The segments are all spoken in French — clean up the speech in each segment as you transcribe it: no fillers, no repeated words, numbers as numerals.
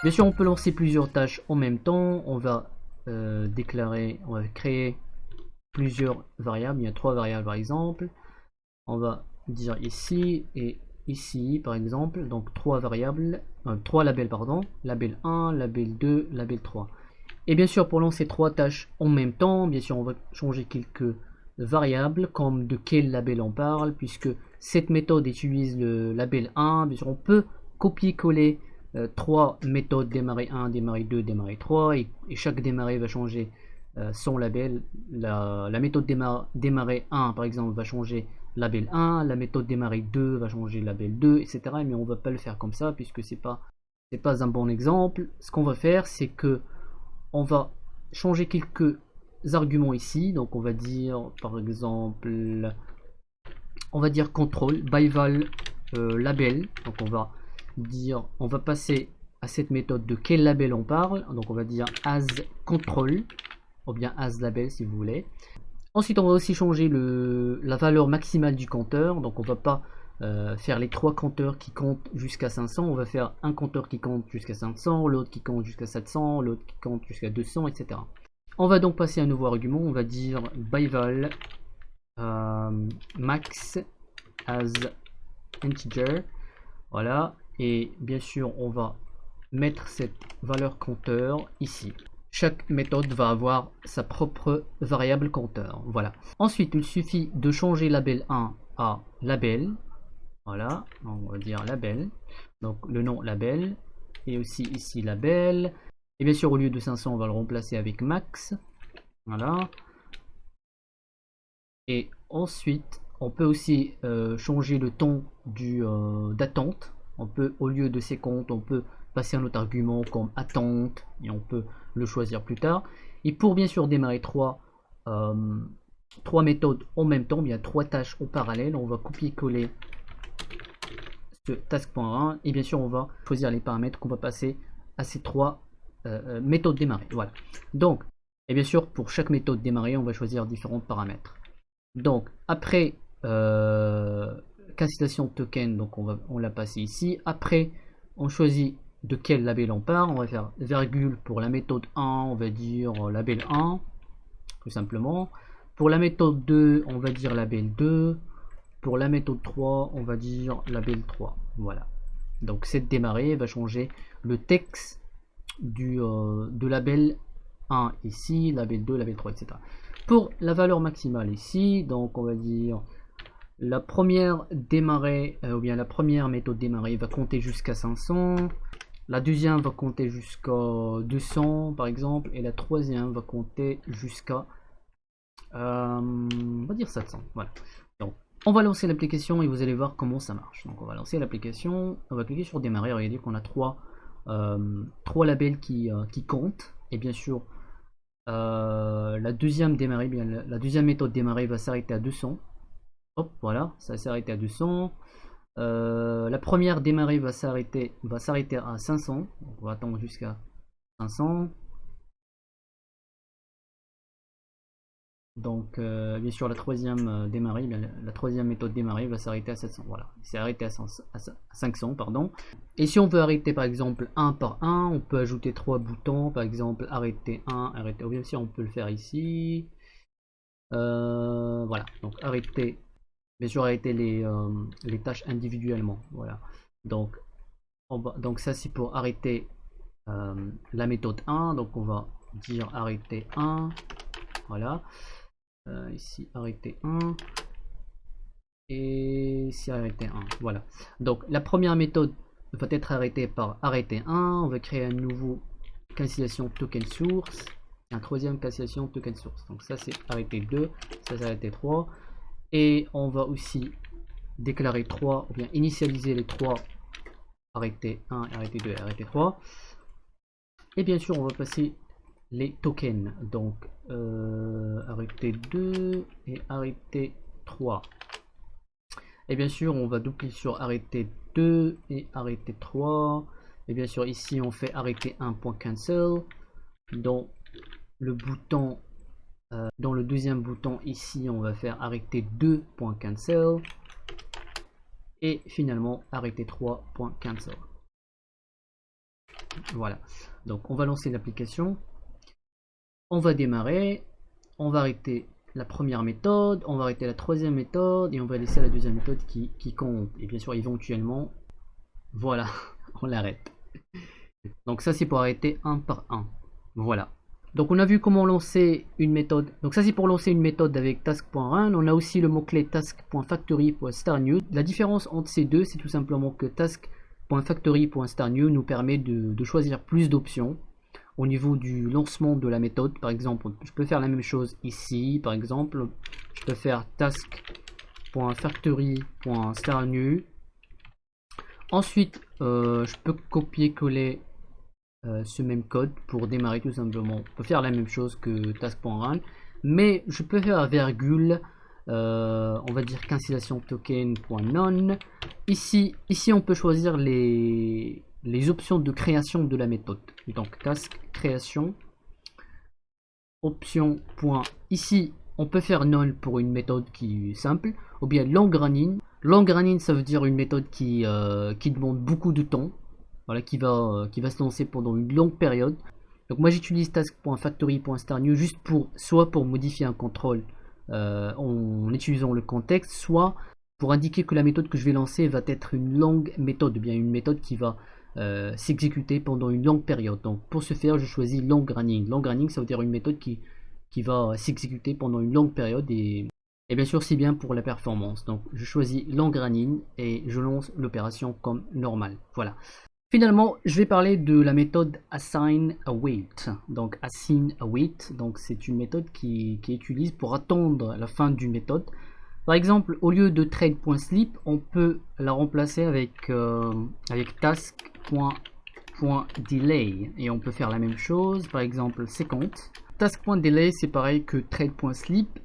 Bien sûr, on peut lancer plusieurs tâches en même temps. On va on va créer plusieurs variables. Il y a 3 variables par exemple. On va dire ici et ici par exemple. Donc 3 variables, 3 labels pardon. Label 1, label 2, label 3. Et bien sûr, pour lancer 3 tâches en même temps, bien sûr, on va changer quelques variables, comme de quel label on parle, puisque cette méthode utilise le label 1. Bien sûr, on peut copier-coller 3 méthodes démarrer 1, démarrer 2, démarrer 3, et chaque démarrer va changer son label. La méthode démarrer 1, par exemple, va changer label 1, la méthode démarrer 2 va changer label 2, etc. Mais on ne va pas le faire comme ça, puisque c'est pas un bon exemple. Ce qu'on va faire, c'est que on va changer quelques arguments ici. Donc on va dire par exemple, on va dire control by val label. Donc on va passer à cette méthode de quel label on parle. Donc on va dire as control ou bien as label si vous voulez. Ensuite on va aussi changer la valeur maximale du compteur. Donc on va pas faire les 3 compteurs qui comptent jusqu'à 500. On va faire un compteur qui compte jusqu'à 500, l'autre qui compte jusqu'à 700, l'autre qui compte jusqu'à 200, etc. On va donc passer à un nouveau argument. On va dire byval max as integer. Voilà. Et bien sûr, on va mettre cette valeur compteur ici. Chaque méthode va avoir sa propre variable compteur. Voilà. Ensuite, il suffit de changer label 1 à label. Voilà, on va dire label. Donc le nom label. Et aussi ici label. Et bien sûr, au lieu de 500, on va le remplacer avec max. Voilà. Et ensuite, on peut aussi changer le temps d'attente. On peut, au lieu de ces comptes, on peut passer un autre argument comme attente. Et on peut le choisir plus tard. Et pour bien sûr démarrer trois méthodes en même temps, bien 3 tâches en parallèle, on va copier-coller ce task.1 et bien sûr on va choisir les paramètres qu'on va passer à ces 3 méthodes démarrer. Voilà. Donc, et bien sûr pour chaque méthode démarrer, on va choisir différents paramètres. Donc après cancellation token, donc on l'a passé ici. Après, on choisit de quel label on part. On va faire virgule pour la méthode 1, on va dire label 1, tout simplement. Pour la méthode 2, on va dire label 2. Pour la méthode 3, on va dire label 3. Voilà. Donc cette démarrer va changer le texte de label 1 ici, label 2, label 3, etc. Pour la valeur maximale ici, donc on va dire la première démarrer, ou bien la première méthode démarrer va compter jusqu'à 500. La deuxième va compter jusqu'à 200 par exemple, et la troisième va compter jusqu'à on va dire 700. Voilà. Donc, on va lancer l'application et vous allez voir comment ça marche. Donc, on va lancer l'application. On va cliquer sur démarrer. Regardez qu'on a trois labels qui comptent. Et bien sûr, la deuxième démarrer, bien la deuxième méthode démarrer va s'arrêter à 200. Hop, voilà, ça s'est arrêté à 200. La première démarrer va s'arrêter à 500. Donc, on va attendre jusqu'à 500. Donc, bien sûr, la troisième démarrer, la troisième méthode démarrer va s'arrêter à 700. Voilà, c'est arrêté à 500, pardon. Et si on veut arrêter par exemple un par un, on peut ajouter 3 boutons, par exemple arrêter 1, arrêter. Ou bien sûr, on peut le faire ici. Voilà, donc arrêter, bien sûr, arrêter les tâches individuellement. Voilà, donc, donc ça c'est pour arrêter la méthode 1. Donc, on va dire arrêter 1. Voilà. Ici arrêter 1 et ici arrêter 1. Voilà. Donc la première méthode va être arrêtée par arrêter 1. On va créer un nouveau cancellation token source. Un troisième cancellation token source. Donc ça c'est arrêter 2. Ça c'est arrêter 3. Et on va aussi déclarer 3 ou bien initialiser les 3 arrêter 1, arrêter 2 et arrêter 3. Et bien sûr on va passer les tokens, donc arrêter 2 et arrêter 3. Et bien sûr on va double-cliquer sur arrêter 2 et arrêter 3. Et bien sûr ici on fait arrêter 1.cancel. Dans le bouton, dans le deuxième bouton ici on va faire arrêter 2.cancel. Et finalement arrêter 3.cancel. Voilà. Donc on va lancer l'application. On va démarrer. On va arrêter la première méthode. On va arrêter la troisième méthode. Et on va laisser la deuxième méthode qui compte. Et bien sûr, éventuellement, voilà, on l'arrête. Donc ça, c'est pour arrêter un par un. Voilà. Donc on a vu comment lancer une méthode. Donc ça c'est pour lancer une méthode avec task.run. On a aussi le mot-clé task.factory.startNew. La différence entre ces deux, c'est tout simplement que task.factory.startNew nous permet de choisir plus d'options au niveau du lancement de la méthode. Par exemple, je peux faire la même chose ici. Par exemple, je peux faire task.factory.startNew. Ensuite, je peux copier-coller ce même code pour démarrer tout simplement. On peut faire la même chose que task.run, mais je peux faire virgule, on va dire cancellation token.none. Ici on peut choisir les options de création de la méthode. Donc task création option point. Ici on peut faire none pour une méthode qui est simple, ou bien long running. Long running, ça veut dire une méthode qui demande beaucoup de temps. Voilà, qui va se lancer pendant une longue période. Donc moi j'utilise task.factory.startNew juste soit pour modifier un contrôle en utilisant le contexte, soit pour indiquer que la méthode que je vais lancer va être une longue méthode, bien une méthode qui va s'exécuter pendant une longue période. Donc pour ce faire, je choisis long running. Long running, ça veut dire une méthode qui va s'exécuter pendant une longue période et bien sûr c'est bien pour la performance. Donc je choisis long running et je lance l'opération comme normal. Voilà. Finalement, je vais parler de la méthode assign_await. Donc assign_await, donc c'est une méthode qui utilise pour attendre la fin d'une méthode. Par exemple, au lieu de trade.sleep, on peut la remplacer avec task.delay et on peut faire la même chose. Par exemple, second. Task.delay, c'est pareil que trade.sleep,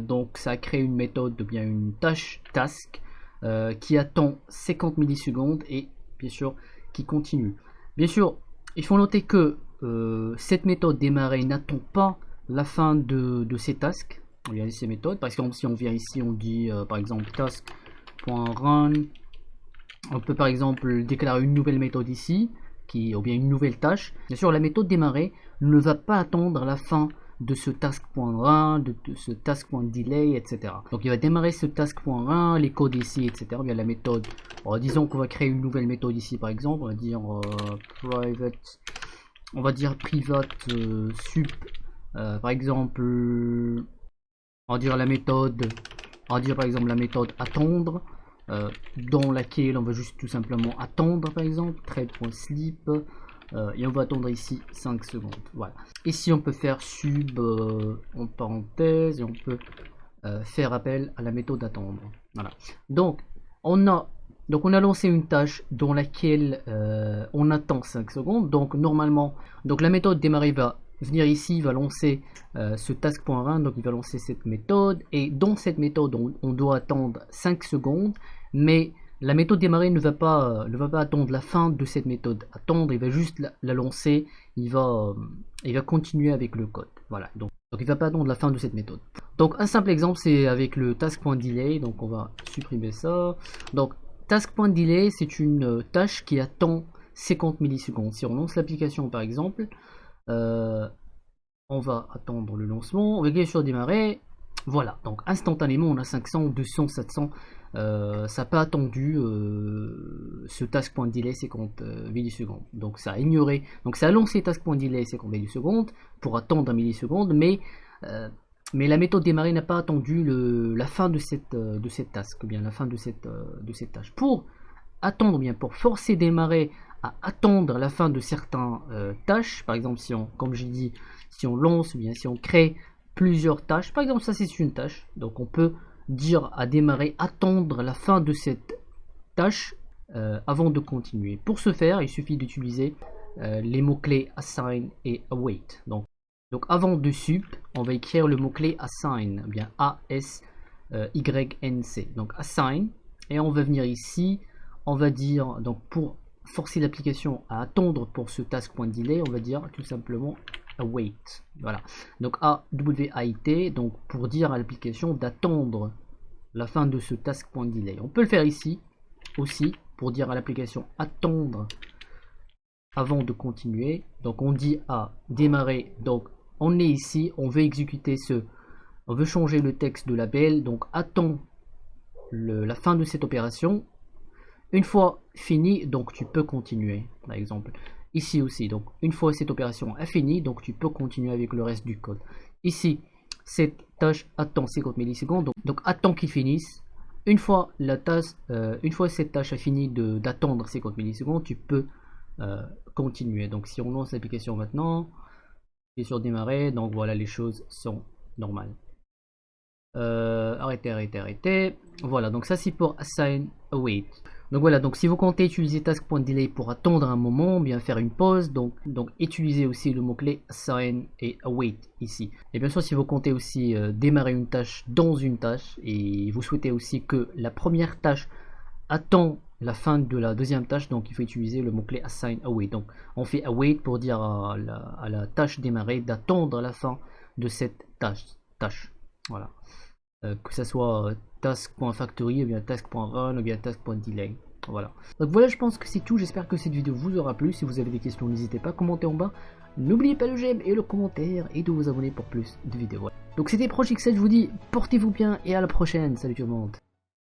donc ça crée une méthode ou bien une tâche task qui attend 50 millisecondes et bien sûr qui continue. Bien sûr, il faut noter que cette méthode démarrer n'attend pas la fin de ces tasks. On vient ces méthodes. Par exemple, si on vient ici, on dit par exemple task.run. On peut par exemple déclarer une nouvelle méthode ici, ou bien une nouvelle tâche. Bien sûr, la méthode démarrer ne va pas attendre la fin de ce task.run, de ce task.delay, etc. Donc il va démarrer ce task.run, les codes ici, etc. Bien la méthode. Disons qu'on va créer une nouvelle méthode ici par exemple. On va dire private. On va dire private sup. Par exemple, on va dire la méthode. On va dire par exemple la méthode attendre. Dans laquelle on va juste tout simplement attendre par exemple trade.sleep et on va attendre ici 5 secondes. Voilà. Ici on peut faire sub en parenthèse et on peut faire appel à la méthode attendre. Voilà. Donc on a lancé une tâche dans laquelle on attend 5 secondes. Donc normalement, la méthode démarrer va venir ici, va lancer ce task.run, donc il va lancer cette méthode et dans cette méthode on doit attendre 5 secondes, mais la méthode démarrer ne va pas attendre la fin de cette méthode attendre, il va juste la lancer, il va continuer avec le code. Voilà, donc il ne va pas attendre la fin de cette méthode. Donc un simple exemple c'est avec le task.delay, donc on va supprimer ça. Donc task.delay c'est une tâche qui attend 50 millisecondes. Si on lance l'application par exemple, on va attendre le lancement, on va cliquer sur démarrer, voilà, donc instantanément on a 500, 200, 700, ça n'a pas attendu ce task.delay 50 millisecondes, donc ça a ignoré, donc ça a lancé task.delay 50 millisecondes pour attendre un milliseconde, mais la méthode démarrer n'a pas attendu la fin de cette task, ou bien la fin de cette tâche. Pour attendre, bien pour forcer démarrer à attendre la fin de certaines tâches, par exemple si on, comme j'ai dit, si on lance ou bien si on crée plusieurs tâches, par exemple ça c'est une tâche, donc on peut dire à démarrer attendre la fin de cette tâche avant de continuer. Pour ce faire, il suffit d'utiliser les mots-clés assign et await. Donc avant de sup, on va écrire le mot-clé assign, bien A-S-Y-N-C, donc assign, et on va venir ici, on va dire, donc pour forcer l'application à attendre pour ce task.delay, on va dire tout simplement await. Voilà. Donc A-W-A-I-T, donc pour dire à l'application d'attendre la fin de ce task.delay. On peut le faire ici aussi pour dire à l'application attendre avant de continuer. Donc on dit à démarrer, donc on est ici, on veut exécuter on veut changer le texte de label, donc attends la fin de cette opération. Une fois fini, donc tu peux continuer, par exemple. Ici aussi, donc une fois cette opération est finie, donc tu peux continuer avec le reste du code. Ici, cette tâche attend 50 millisecondes, donc attends qu'il finisse. Une fois cette tâche a fini d'attendre 50 millisecondes, tu peux continuer. Donc si on lance l'application maintenant, et sur démarrer, donc voilà, les choses sont normales. Arrêtez. Voilà, donc ça c'est pour assign await. Donc voilà, donc si vous comptez utiliser task.delay pour attendre un moment, bien faire une pause, donc utilisez aussi le mot-clé assign et await ici. Et bien sûr, si vous comptez aussi démarrer une tâche dans une tâche, et vous souhaitez aussi que la première tâche attend la fin de la deuxième tâche, donc il faut utiliser le mot-clé assign await. Donc on fait await pour dire à la tâche démarrer d'attendre la fin de cette tâche. Voilà. Que ce soit task.factory ou bien task.run ou bien task.delay. Voilà. Donc voilà, je pense que c'est tout. J'espère que cette vidéo vous aura plu. Si vous avez des questions, n'hésitez pas à commenter en bas. N'oubliez pas le j'aime et le commentaire et de vous abonner pour plus de vidéos. Donc c'était Project7, je vous dis portez-vous bien et à la prochaine. Salut tout le monde.